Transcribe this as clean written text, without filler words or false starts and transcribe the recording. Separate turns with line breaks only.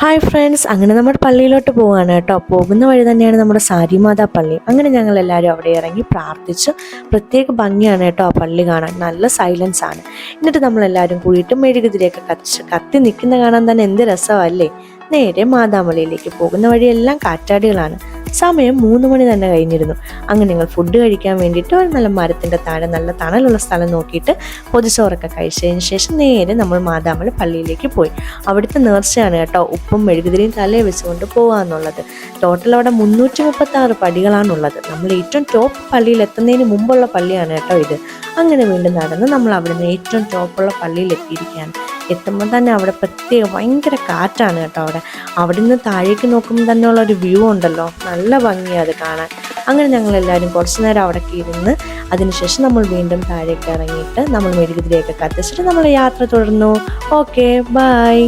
Hi friends, അങ്ങനെ നമ്മുടെ പള്ളിയിലോട്ട് പോവാണ് കേട്ടോ. പോകുന്ന വഴി തന്നെയാണ് നമ്മുടെ സാരിമാതാ പള്ളി. അങ്ങനെ ഞങ്ങൾ എല്ലാവരും അവിടെ ഇറങ്ങി പ്രാർത്ഥിച്ചു. പ്രത്യേക ഭംഗിയാണ് കേട്ടോ ആ പള്ളി കാണാൻ, നല്ല സൈലൻസ് ആണ്. എന്നിട്ട് നമ്മളെല്ലാവരും കൂടിയിട്ട് മെഴുകുതിരിയൊക്കെ കത്തി നിൽക്കുന്ന കാണാൻ തന്നെ എന്ത് രസമല്ലേ. നേരെ മാതാമലയിലേക്ക് പോകുന്ന വഴിയെല്ലാം കാറ്റാടികളാണ്. സമയം 3 മണി തന്നെ കഴിഞ്ഞിരുന്നു. അങ്ങനെ ഞങ്ങൾ ഫുഡ് കഴിക്കാൻ വേണ്ടിയിട്ട് ഒരു നല്ല മരത്തിൻ്റെ താഴെ നല്ല തണലുള്ള സ്ഥലം നോക്കിയിട്ട് പൊതിച്ചോറൊക്കെ കഴിച്ചതിന് ശേഷം നേരെ നമ്മൾ മാതാമല പള്ളിയിലേക്ക് പോയി. അവിടുത്തെ നേർച്ചയാണ് കേട്ടോ ഉപ്പും മെഴുകുതിരിയും തലയെ വെച്ചുകൊണ്ട് പോകാമെന്നുള്ളത്. ടോട്ടൽ അവിടെ 336 പടികളാണുള്ളത്. നമ്മൾ ഏറ്റവും ടോപ്പ് പള്ളിയിൽ എത്തുന്നതിന് മുമ്പുള്ള പള്ളിയാണ് കേട്ടോ ഇത്. അങ്ങനെ വീണ്ടും നടന്ന് നമ്മൾ അവിടുന്ന് ഏറ്റവും ടോപ്പുള്ള പള്ളിയിൽ എത്തിയിരിക്കുകയാണ്. എത്തുമ്പോൾ തന്നെ അവിടെ ഭയങ്കര കാറ്റാണ് കേട്ടോ. അവിടെ നിന്ന് താഴേക്ക് നോക്കുമ്പോൾ തന്നെ ഉള്ള ഒരു വ്യൂ ഉണ്ടല്ലോ, നല്ല ഭംഗിയാണ് അത് കാണാൻ. അങ്ങനെ ഞങ്ങളെല്ലാവരും കുറച്ച് നേരം അവിടെ ഇരുന്ന് അതിനുശേഷം നമ്മൾ വീണ്ടും താഴേക്ക് ഇറങ്ങിയിട്ട് നമ്മൾ മെഴുകുതിരിയൊക്കെ കത്തിച്ചിട്ട് നമ്മൾ യാത്ര തുടർന്നു. Okay, by.